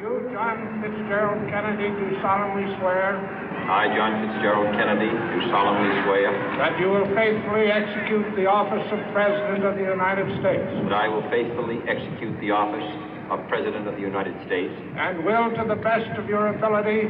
You, John Fitzgerald Kennedy, do solemnly swear I, John Fitzgerald Kennedy, do solemnly swear that you will faithfully execute the office of President of the United States that I will faithfully execute the office of President of the United States and will, to the best of your ability,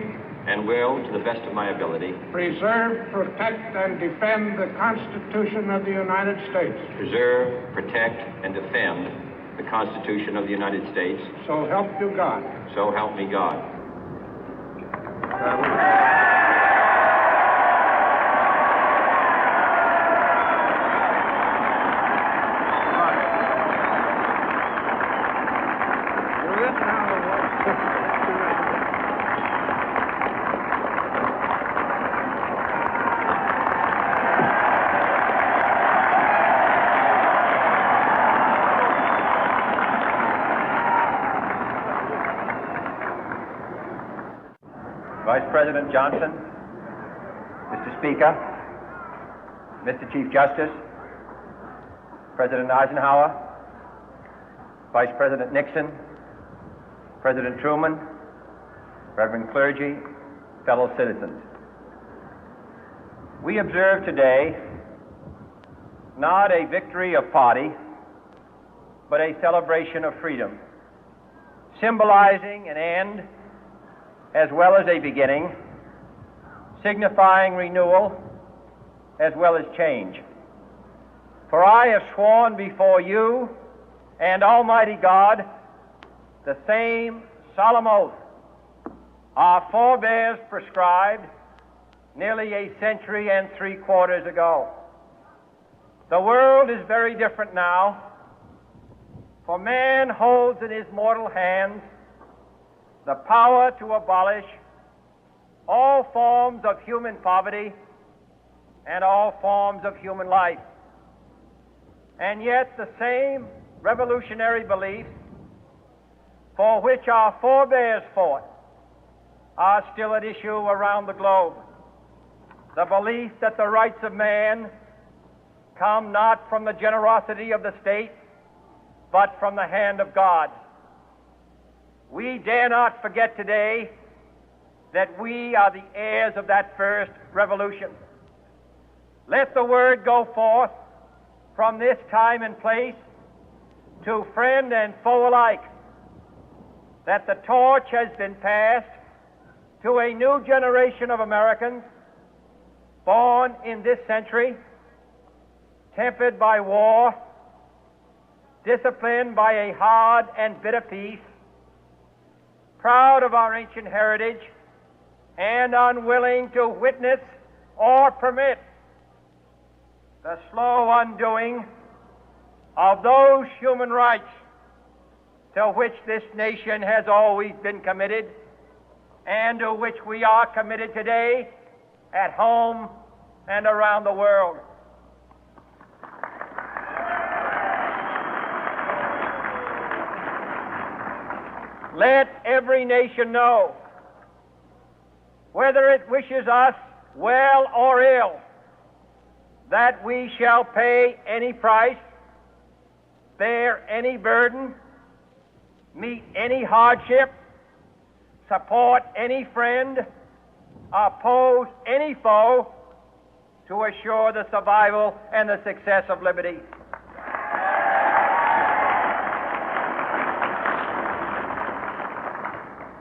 and will, to the best of my ability, preserve, protect, and defend the Constitution of the United States. preserve, protect, and defend the Constitution of the United States. So help you God. So help me God. Vice President Johnson, Mr. Speaker, Mr. Chief Justice, President Eisenhower, Vice President Nixon, President Truman, Reverend clergy, fellow citizens. We observe today not a victory of party, but a celebration of freedom, symbolizing an end as well as a beginning, signifying renewal as well as change. For I have sworn before you and Almighty God the same solemn oath our forebears prescribed nearly a century and 3/4 ago. The world is very different now, for man holds in his mortal hands the power to abolish all forms of human poverty and all forms of human life. And yet the same revolutionary beliefs for which our forebears fought are still at issue around the globe. The belief that the rights of man come not from the generosity of the state, but from the hand of God. We dare not forget today that we are the heirs of that first revolution. Let the word go forth from this time and place to friend and foe alike that the torch has been passed to a new generation of Americans born in this century, tempered by war, disciplined by a hard and bitter peace, proud of our ancient heritage, and unwilling to witness or permit the slow undoing of those human rights to which this nation has always been committed and to which we are committed today at home and around the world. Let every nation know, whether it wishes us well or ill, that we shall pay any price, bear any burden, meet any hardship, support any friend, oppose any foe to assure the survival and the success of liberty.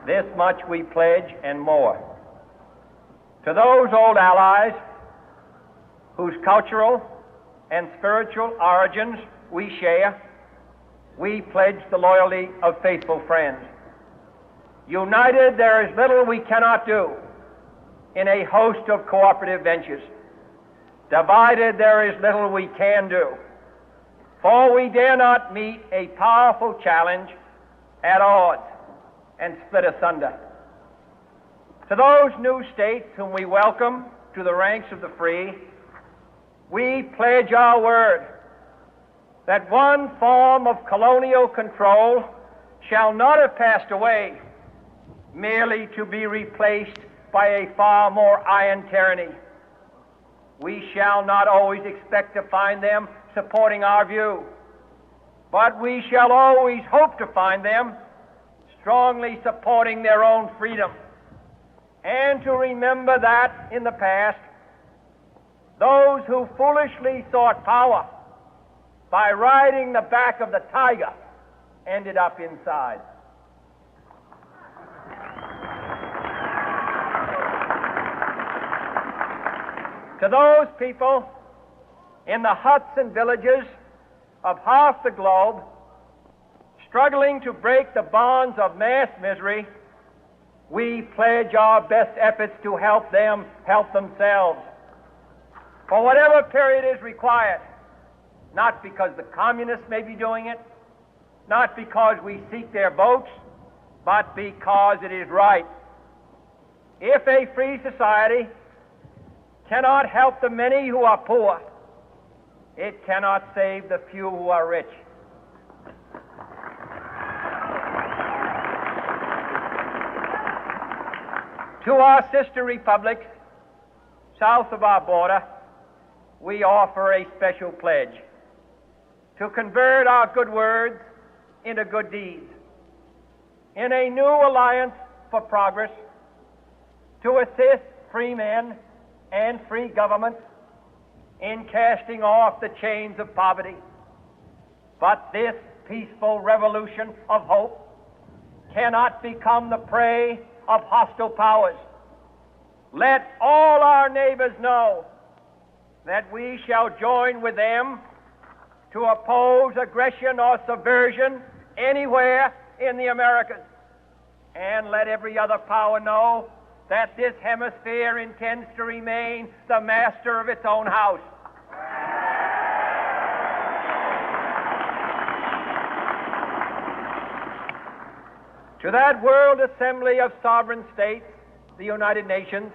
This much we pledge and more. To those old allies whose cultural and spiritual origins we share, we pledge the loyalty of faithful friends. United, there is little we cannot do in a host of cooperative ventures. Divided, there is little we can do, for we dare not meet a powerful challenge at odds and split asunder. To those new states whom we welcome to the ranks of the free, we pledge our word that one form of colonial control shall not have passed away merely to be replaced by a far more iron tyranny. We shall not always expect to find them supporting our view, but we shall always hope to find them strongly supporting their own freedom, and to remember that in the past, those who foolishly sought power by riding the back of the tiger ended up inside. To those people in the huts and villages of half the globe struggling to break the bonds of mass misery, we pledge our best efforts to help them help themselves for whatever period is required, not because the communists may be doing it, not because we seek their votes, but because it is right. If a free society cannot help the many who are poor, it cannot save the few who are rich. To our sister republics south of our border, we offer a special pledge to convert our good words into good deeds, in a new alliance for progress, to assist free men and free governments in casting off the chains of poverty. But this peaceful revolution of hope cannot become the prey of hostile powers. Let all our neighbors know that we shall join with them to oppose aggression or subversion anywhere in the Americas. And let every other power know that this hemisphere intends to remain the master of its own house. To that World Assembly of Sovereign States, the United Nations,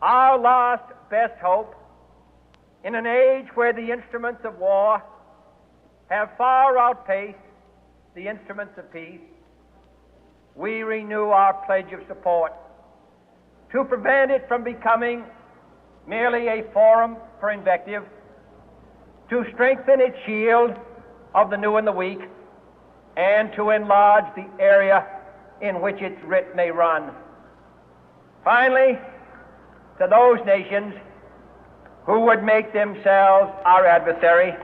our last best hope, in an age where the instruments of war have far outpaced the instruments of peace, we renew our pledge of support to prevent it from becoming merely a forum for invective, to strengthen its shield of the new and the weak, and to enlarge the area in which its writ may run. Finally, to those nations who would make themselves our adversary,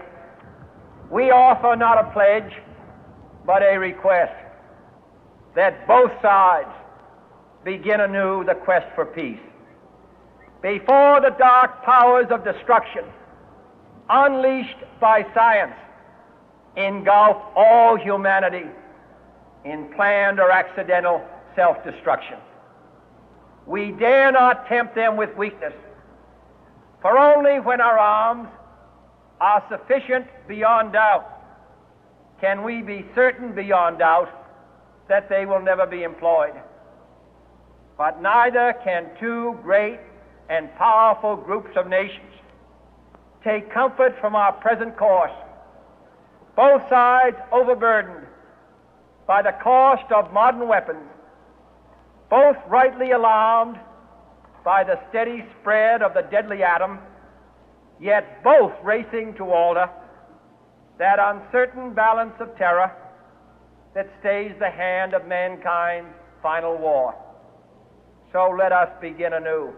we offer not a pledge, but a request that both sides begin anew the quest for peace. Before the dark powers of destruction, unleashed by science, engulf all humanity in planned or accidental self-destruction, we dare not tempt them with weakness, for only when our arms are sufficient beyond doubt can we be certain beyond doubt that they will never be employed. But neither can two great and powerful groups of nations take comfort from our present course, both sides overburdened by the cost of modern weapons, both rightly alarmed by the steady spread of the deadly atom, yet both racing to alter that uncertain balance of terror that stays the hand of mankind's final war. So let us begin anew,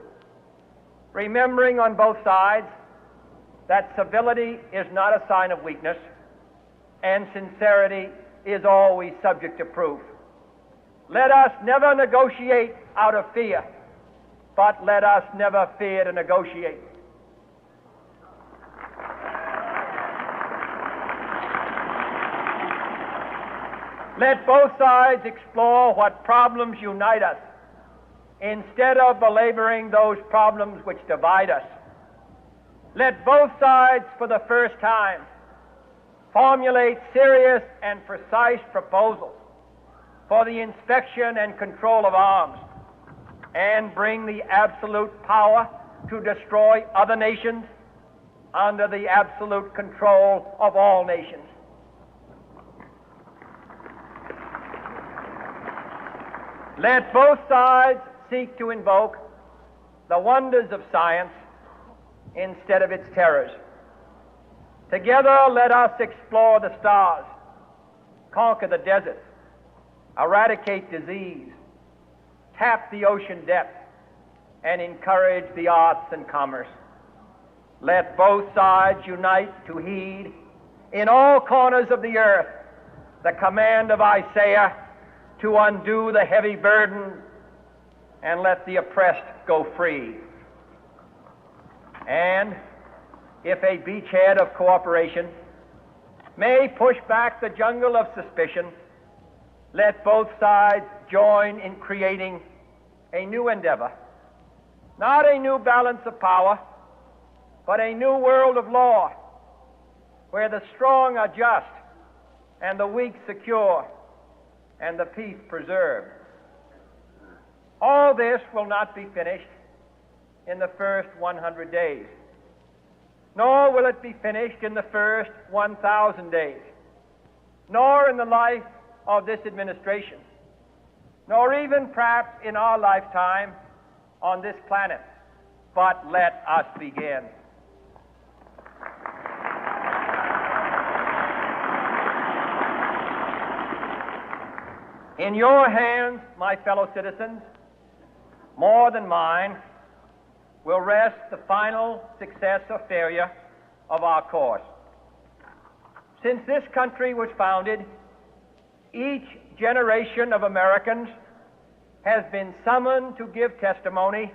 remembering on both sides that civility is not a sign of weakness, and sincerity is always subject to proof. Let us never negotiate out of fear, but let us never fear to negotiate. Let both sides explore what problems unite us, instead of belaboring those problems which divide us. Let both sides, for the first time, formulate serious and precise proposals for the inspection and control of arms, and bring the absolute power to destroy other nations under the absolute control of all nations. Let both sides seek to invoke the wonders of science instead of its terrors. Together, let us explore the stars, conquer the deserts, eradicate disease, tap the ocean depth, and encourage the arts and commerce. Let both sides unite to heed in all corners of the earth the command of Isaiah to undo the heavy burden and let the oppressed go free. And if a beachhead of cooperation may push back the jungle of suspicion, let both sides join in creating a new endeavor, not a new balance of power, but a new world of law, where the strong are just and the weak secure and the peace preserved. All this will not be finished in the first 100 days, nor will it be finished in the first 1,000 days, nor in the life of this administration, nor even perhaps in our lifetime on this planet. But let us begin. In your hands, my fellow citizens, more than mine, will rest the final success or failure of our course. Since this country was founded, each generation of Americans has been summoned to give testimony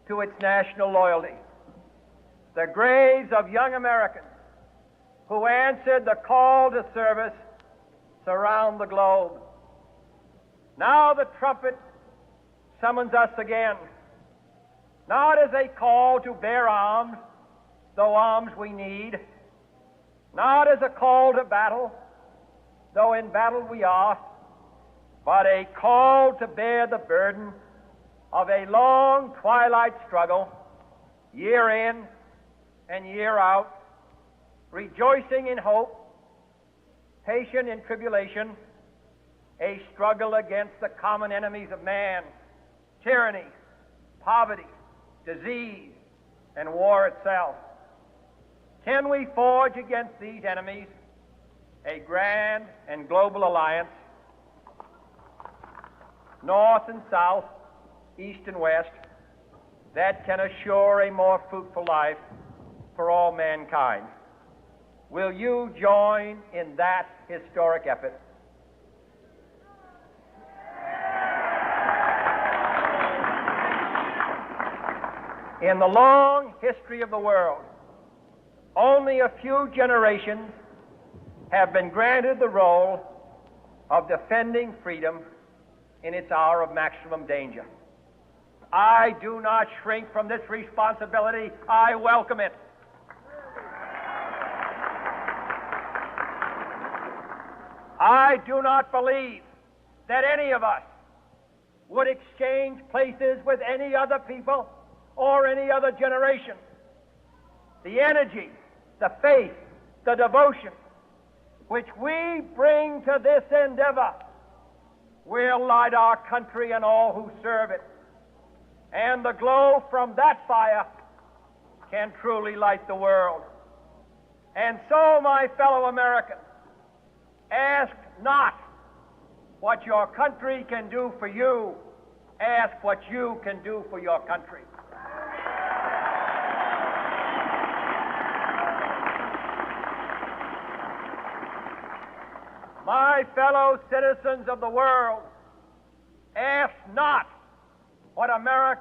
to its national loyalty. The graves of young Americans who answered the call to service surround the globe. Now the trumpet summons us again, not as a call to bear arms, though arms we need, not as a call to battle, though in battle we are, but a call to bear the burden of a long twilight struggle, year in and year out, rejoicing in hope, patient in tribulation, a struggle against the common enemies of man, tyranny, poverty, disease, and war itself. Can we forge against these enemies a grand and global alliance, north and south, east and west, that can assure a more fruitful life for all mankind? Will you join in that historic effort? In the long history of the world, only a few generations have been granted the role of defending freedom in its hour of maximum danger. I do not shrink from this responsibility. I welcome it. I do not believe that any of us would exchange places with any other people or any other generation. The energy, the faith, the devotion which we bring to this endeavor will light our country and all who serve it. And the glow from that fire can truly light the world. And so, my fellow Americans, ask not what your country can do for you. Ask what you can do for your country. My fellow citizens of the world, ask not what America